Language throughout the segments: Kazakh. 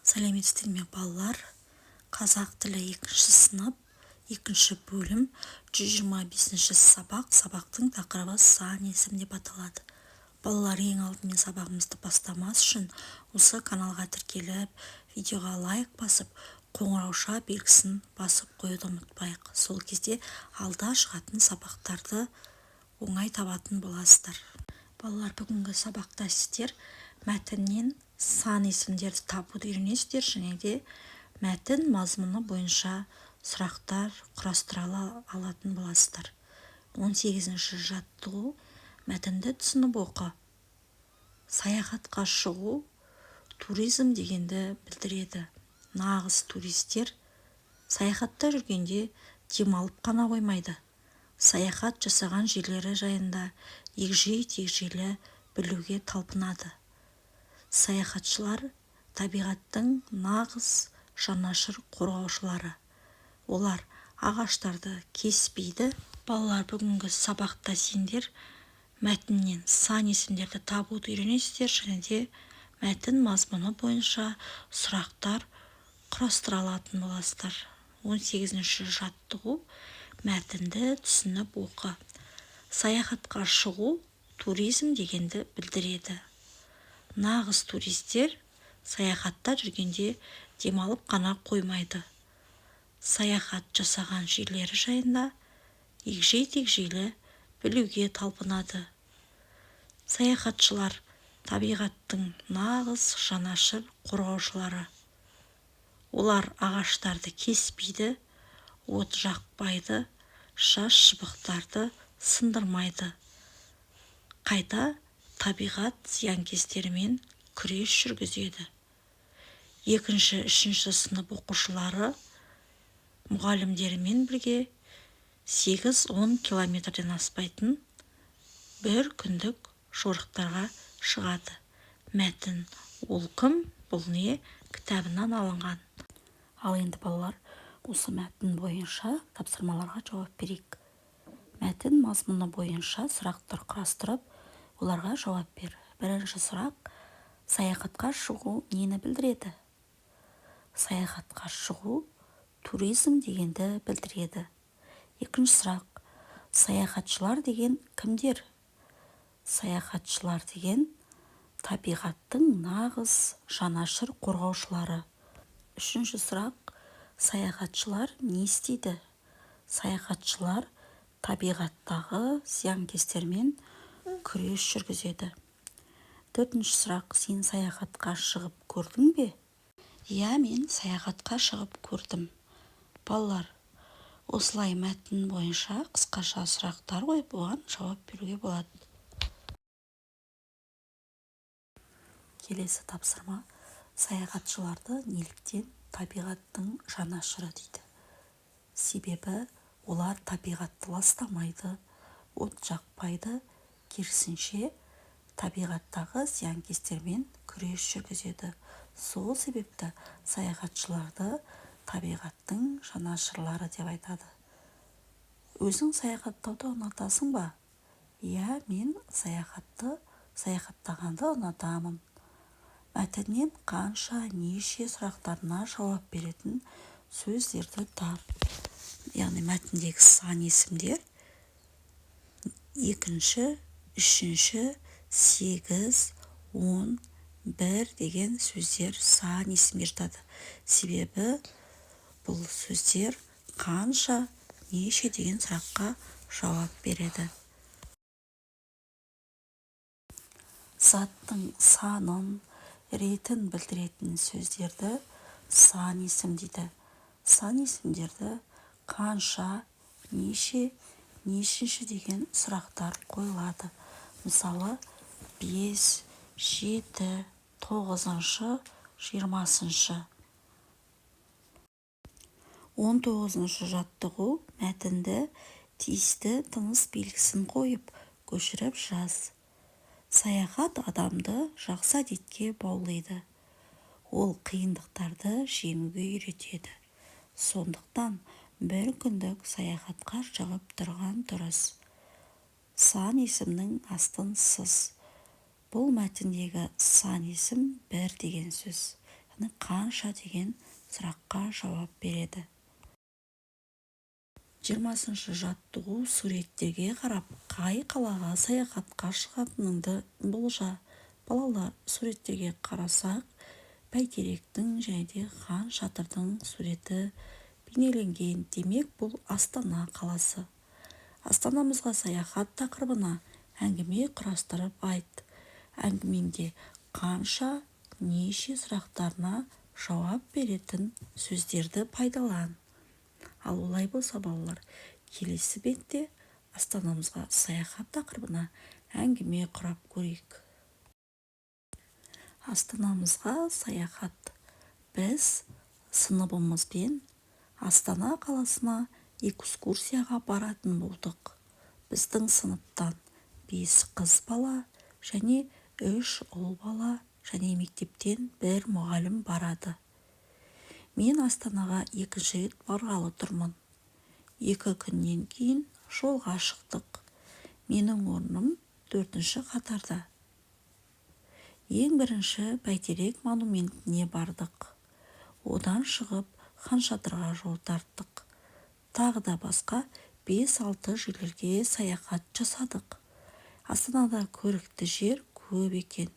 Сәлеметсіздер ме балалар? Қазақ тілі 2-ші сынып, 2-ші бөлім, 125-ші сабақ. Сабақтың тақырыбы сан есім деп аталады. Балалар, ең алдымен сабағымызды бастамас үшін осы каналға тіркеліп, видеоға лайк басып, қоңырауша белгісін басып қоюды ұмытпайық. Сол кезде алда шығатын сабақтарды оңай табатын боласыздар. Балалар, бүгінгі сабақта сіздер мәтіннен сан есімдерді табуды үйренесіздер, және де мәтін мазмұны бойынша сұрақтар құрастыра алатын боласыздар. 18-ші жаттығу: мәтінді түсініп оқы. Саяхатқа шығу туризм дегенді білдіреді. Нағыз туристер саяхатта жүргенде демалып қана қоймайды. Саяхат жасаған жерлері жайында егжей-тегжейлі білуге талпынады. Саяхатшылар табиғаттың нағыз жанашыр қорғаушылары. Олар ағаштарды кеспейді. Балалар, бүгінгі сабақта сендер мәтіннен сан есімдерді табуды үйренесіздер, және де мәтін мазмұны бойынша сұрақтар құрастыра алатын боласыздар. 18-ші жаттығу: мәтінді түсініп оқы. Саяхатқа шығу туризм дегенді білдіреді. Нағыз туристер саяхатта жүргенде демалып қана қоймайды. Саяхат жасаған жерлері жайында егжей-тегжейлі білуге талпынады. Саяхатшылар табиғаттың нағыз жанашыр қорғаушылары. Олар ағаштарды кеспейді, от жақпайды, жас шыбықтарды сындырмайды. Қайта табиғат зиянкестерімен күрес жүргізеді. 2-ші, 3-ші сынып оқушылары мұғалімдерімен бірге 8-10 километрден аспайтын бір күндік жорықтарға шығады. Мәтін: ол кім, бұл не? Кітабынан алынған. Ал енді балалар, осы мәтін бойынша тапсырмаларға жауап берейік. Мәтін мазмұны бойынша сұрақтар құрастырып, оларға жауап бер. 1-ші сұрақ: саяхатқа шығу нені білдіреді? Саяхатқа шығу туризм дегенді білдіреді. 2-ші сұрақ: саяхатшылар деген кімдер? Саяхатшылар деген табиғаттың нағыз жанашыр қорғаушылары. 3-ші сұрақ: саяхатшылар не істейді? Саяхатшылар табиғаттағы зиянкестермен күрес жүргізеді. 4-ші сұрақ: сен саяхатқа шығып көрдің бе? Иә, мен саяхатқа шығып көрдім. Балалар, осылай мәтін бойынша қысқаша сұрақтар қойып, оған жауап беруге болады. Келесі тапсырма: саяхатшыларды неліктен табиғаттың жанашыры дейді? Себебі олар табиғатты ластамайды, от жақпайды, керісінше табиғаттағы зиянкестермен күрес жүргізеді. Сол себепті саяхатшыларды табиғаттың жанашырлары деп айтады. Өзің саяхаттауды ұнатасың ба? Иә, мен саяхаттағанды ұнатамын. Мәтіннен қанша, неше сұрақтарына жауап беретін сөздерді тап. Яғни мәтіндегі сан есімдер 2-ші, 3-ші, 8, 10, 1 деген сөздер сан есімге жатады. Себебі бұл сөздер қанша, неше деген сұраққа жауап береді. Заттың санын, ретін білдіретін сөздерді сан есім дейді. Сан есімдерді қанша, неше, нешінші деген сұрақтар қойылады. Мысалы, 5, 7, 9, 20. 19-ші жаттығу: мәтінді тиісті тыныс белгісін қойып, көшіріп жаз. Саяхат адамды жақсы әдетке баулиды. Ол қиындықтарды жеңуге үйретеді. Сондықтан бір күндік саяхатқа шығып тұрған дұрыс. Сан есімнің астын сыз. Бұл мәтіндегі сан есім 1 деген сөз. қанша деген сұраққа жауап береді. 20-шы жаттығу: суреттерге қарап қай қалаға саяхатқа шығатыныңды болжа. Балалар, суреттерге қарасақ, бәйтеректің және де хан шатырдың суреті бейнеленген. Демек, бұл Астана қаласы. Астанамызға саяхат тақырыбына әңгіме құрастырып айт. Әңгімеңде қанша, неше сұрақтарына жауап беретін сөздерді пайдалан. Ал олай болса, балалар, келесі бетте Астанамызға саяхат тақырыбына әңгіме құрап көрейік. Астанамызға саяхат. Біз сыныбымызбен Астана қаласына экскурсияға баратын болдық. Біздің сыныптан 5 қыз бала және 3 ұл бала және мектептен 1 мұғалім барады. Мен Астанаға 2-ші рет барғалы тұрмын. 2 күннен кейін жолға шықтық. Менің орным 4-ші қатарда. Ең бірінші Бәйтерек монументіне бардық. Одан шығып Хан шатырға жол тарттық. Тағы да басқа 5-6 жерлерге саяхат жасадық. Астанада көрікті жер көп екен.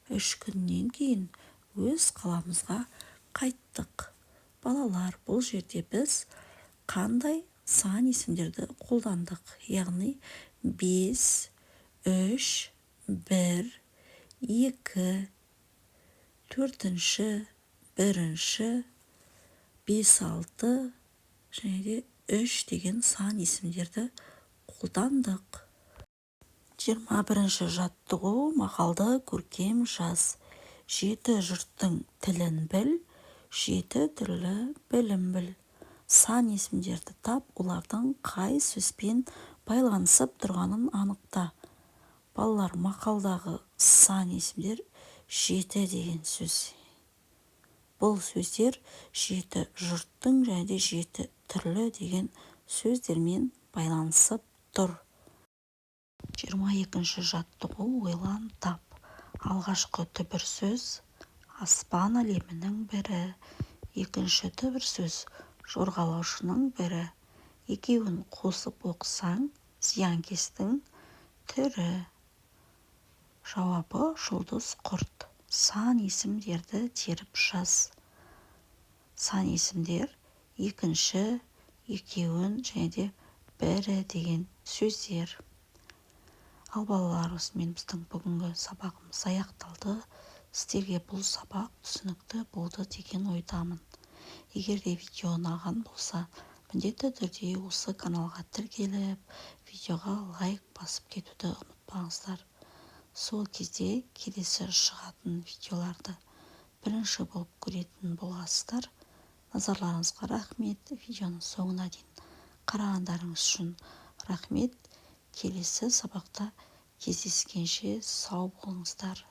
3 күннен кейін өз қаламызға қайттық. Балалар, бұл жерде біз қандай сан есімдерді қолдандық? Яғни 5, 3, 1, 2, 4-ші, 1-ші, 5, 6 және де 3 деген сан есімдерді қолдандық. 21-ші жаттығу: мақалды көркем жаз. 7 жұрттың тілін біл, 7 түрлі білім біл. Сан есімдерді тап, олардың қай сөзбен байланысып тұрғанын анықта. Балалар, мақалдағы сан есімдер 7 деген сөз. Бұл сөздер 7 жұрттың және де 7 түрлі деген сөздермен байланысып тұр. 22-ші жаттығу: ойлан тап. Алғашқы түбір сөз аспан әлемінің бірі. Екінші түбір сөз жорғалаушының бірі. Екеуін қосып оқысаң, зиянкестің түрі. Жауабы жұлдыз құрт. Сан есімдерді теріп жаз. Сан есімдер екінші, екеуін және де бірі деген сөздер. Ал балалар, осымен біздің бүгінгі сабағымыз аяқталды. Сіздерге бұл сабақ түсінікті болды деген ойдамын. Егер де видео ұнаған болса, міндетті түрде осы каналға тіркеліп, видеоға лайк басып кетуді ұмытпаңыздар. Сол кезде келесі шығатын видеоларды бірінші болып көретін боласыздар. Назарларыңызға рахмет. Видеоның соңына дейін қарағандарыңыз үшін рахмет. Келесі сабақта кездескенше сау болыңыздар.